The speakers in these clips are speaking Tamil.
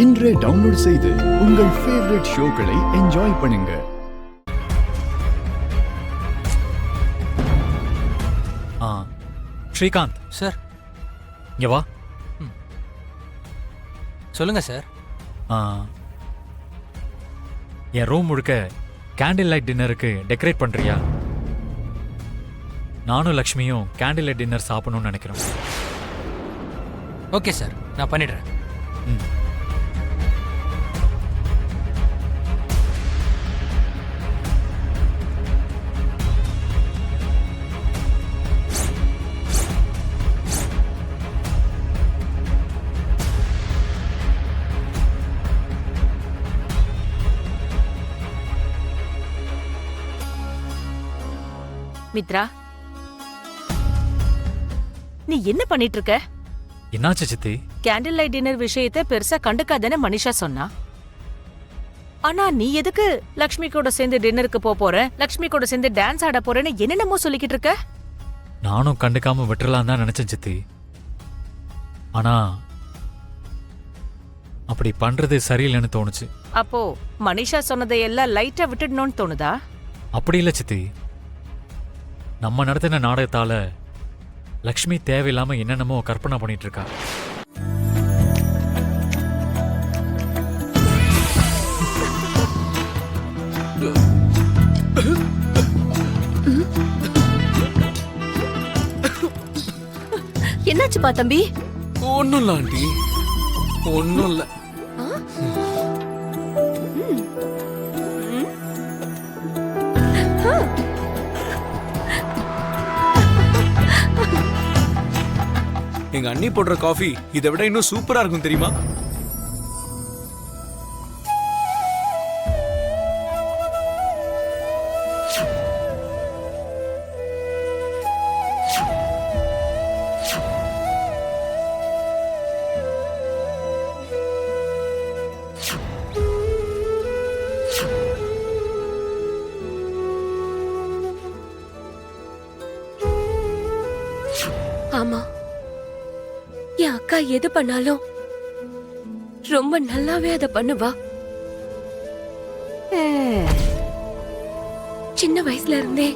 இன்றே டவுன்லோட் செய்து உங்கள் ஃபேவரட் ஷோக்களை என்ஜாய் பண்ணுங்க. ஸ்ரீகாந்த் சார், இங்க வா. சொல்லுங்க சார். என் ரூம் முழுக்க கேண்டில் லைட் டின்னருக்கு டெக்கரேட் பண்றியா? நானும் லக்ஷ்மியும் கேண்டில் லைட் டின்னர் சாப்பிடணும்னு நினைக்கிறோம். ஓகே சார், நான் பண்ணிடுறேன். மித்ரா, நீ என்ன பண்ணிட்டு இருக்க? என்னாச்சு சித்தி? கேண்டில் லைட் டின்னர் விஷயத்தை பெருசா கண்டுக்காதேன்னு மனிஷா சொன்னா. ஆனா நீ எதுக்கு லக்ஷ்மி கூட சேர்ந்து டின்னருக்கு போற, லக்ஷ்மி கூட சேர்ந்து டான்ஸ் ஆட போறேன்னு என்னென்னமோ சொல்லிக்கிட்டு இருக்க? நானும் கண்டுக்காம விட்டுறலாம் தான் நினைச்சேன் சித்தி. ஆனா அப்படி பண்றது சரியில்லைன்னு தோணுச்சு. அப்போ மனிஷா சொன்னதை எல்லாம் லைட்டா விட்டுடணும்னு தோணுதா? அப்படி இல்ல சித்தி. நம்ம நடத்தின நாடகத்தால லக்ஷ்மி தேவையில்லாம என்னென்னமோ கற்பனை பண்ணிட்டு இருக்கா. என்னாச்சுப்பா தம்பி? ஒன்னும் இல்ல ஆண்டி, ஒன்னும் இல்ல. எங்க அண்ணி போடுற காஃபி இதை விட இன்னும் சூப்பரா இருக்கும் தெரியுமா? ஆமா, என் அக்கா எது பண்ணாலும் ரொம்ப நல்லாவே அதை பண்ணுவா. சின்ன வயசுல இருந்தே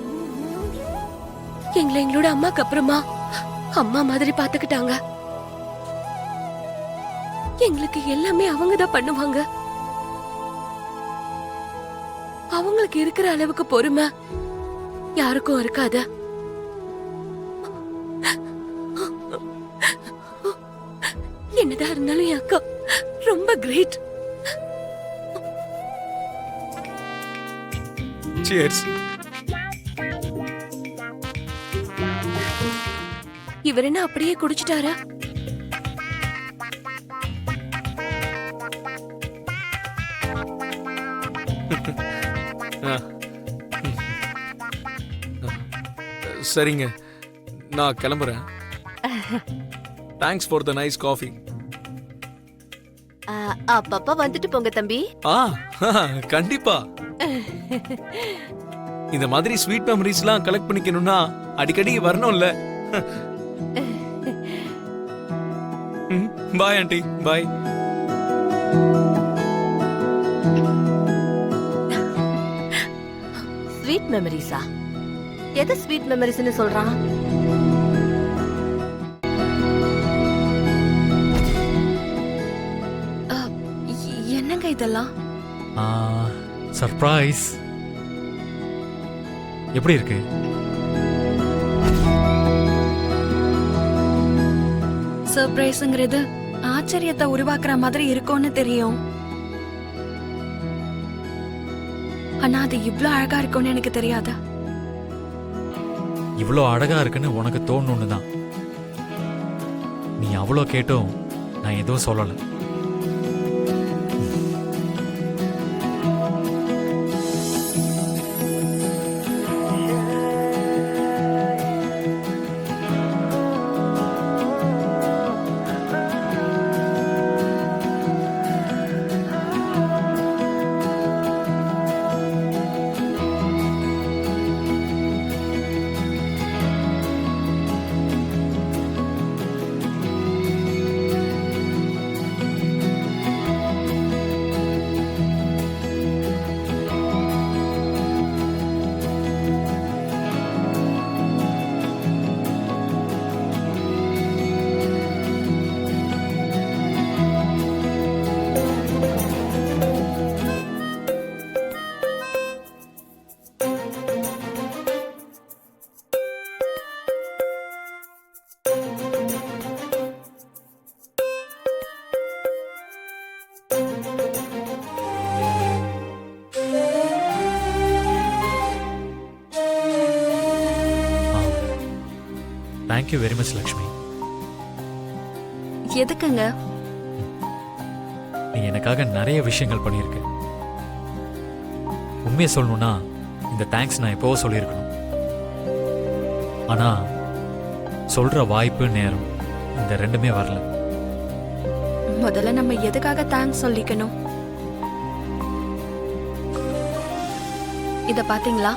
எங்களோட அம்மாக்கு அப்புறமா அம்மா மாதிரி பாத்துக்கிட்டாங்க. எங்களுக்கு எல்லாமே அவங்க தான் பண்ணுவாங்க. அவங்களுக்கு இருக்கிற அளவுக்கு பொறுமை யாருக்கும் இருக்காது. என்னதான் இருந்தாலும் என் அக்கா ரொம்ப கிரேட். சியர்ஸ். இவர் என்ன அப்படியே குடிச்சிட்டாரா? சரிங்க, நான் கிளம்புறேன். Thanks for the nice coffee. அப்பப்ப வந்துட்டு போங்க தம்பி. கண்டிப்பா. இந்த மாதிரி ஸ்வீட் மெமரிஸ்லாம் கலெக்ட் பண்ணிக்கணும்னா அடிக்கடி வரணும்ல. பாய் ஆண்டி, பாய். ஸ்வீட் மெமரிஸா? எது ஸ்வீட் மெமரிஸ்னு சொல்றான்? என்னங்க இதெல்லாம்? சர்ப்ரைஸ். எப்படி இருக்கு? சர்ப்ரைஸ்ங்கிறது ஆச்சரியத்தை உருவாக்குற மாதிரி இருக்கும்னு தெரியும். ஆனா அது இவ்ளோ அழகா இருக்கும்னு எனக்கு தெரியாதா? இவ்வளோ அழகா இருக்குன்னு உனக்கு தோணுன்னு தான். நீ அவ்வளோ கேட்டும் நான் எதுவும் சொல்லலை. Thank you very much Lakshmi. எதுக்குங்க? நீ எனக்காக நிறைய விஷயங்கள் பண்ணியிருக்க. உண்மையை சொல்லணும்னா இந்த தேங்க்ஸ் நான் எப்போவோ சொல்லியிருக்கணும். ஆனா சொல்ற வாய்ப்பு நேரம் இந்த ரெண்டுமே வரல. முதல்ல நம்ம எதுக்காக தேங்க்ஸ் சொல்லிக்கணும்? இத பாத்தீங்களா?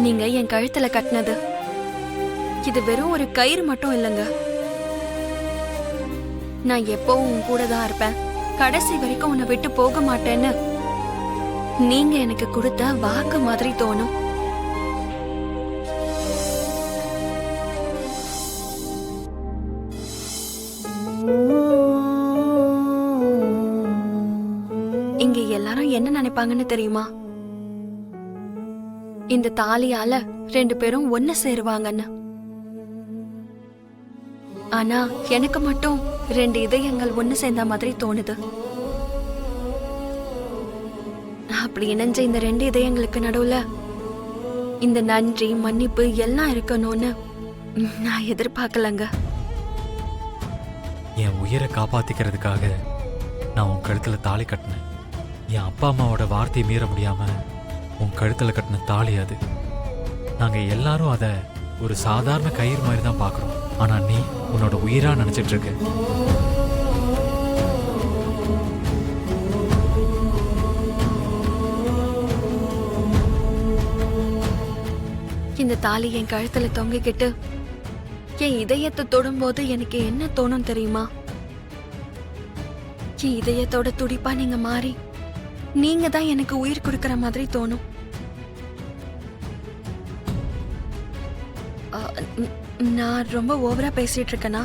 நீங்க என் கழுத்துல கட்டினது இது வெறும் ஒரு கயிறு மட்டும் இல்லைங்க. நான் எப்பவும் உன் கூட தான் இருப்பேன், கடைசி வரைக்கும் உன்னை விட்டு போக மாட்டேன்னு நீங்க எனக்கு கொடுத்த வாக்கு மாதிரி தோணும். இங்க எல்லாரும் என்ன நினைப்பாங்கன்னு தெரியுமா? இந்த தாலியால 2 பேரும் ஒன்னு சேருவாங்கன்னு. ஆனா எனக்கு மட்டும் 2 இதயங்கள் ஒன்னு சேர்ந்த மாதிரி தோணுது. அப்படி இணைஞ்ச இந்த 2 இதயங்களுக்கு நடுவுல இந்த நன்றி மன்னிப்பு எல்லாம் இருக்கணும்னு நான் எதிர்பார்க்கலங்க. என் உயிரை காப்பாத்திக்கிறதுக்காக நான் உன் கழுத்துல தாலி கட்டினேன். என் அப்பா அம்மாவோட வார்த்தையை மீற முடியாம உன் கழுத்துல கட்டின தாலி அது. நாங்க எல்லாரும் அதை ஒரு சாதாரண கயிறு மாதிரி தான் பார்க்குறோம். ஆனா நீ உன்னோட உயிரா நினைச்சிட்டு இருக்க. இந்த தாலி என் கழுத்துல தொங்கிக்கிட்டு என் இதயத்தை தொடும்போது எனக்கு என்ன தோணும் தெரியுமா? என் இதயத்தோட துடிப்பா நீங்க மாறி நீங்க தான் எனக்கு உயிர் கொடுக்கற மாதிரி தோணும். நான் ரொம்ப ஓவரா பேசிட்டு இருக்கேனா?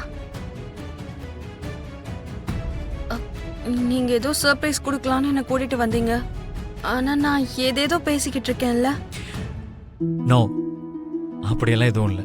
நீங்க ஏதோ சர்ப்ரைஸ் கொடுக்கலான்னு என்ன கூட்டிட்டு வந்தீங்க. ஆனா நான் ஏதேதோ பேசிக்கிட்டு இருக்கேன்ல. நோ, அப்படியெல்லாம் எதுவும் இல்லை.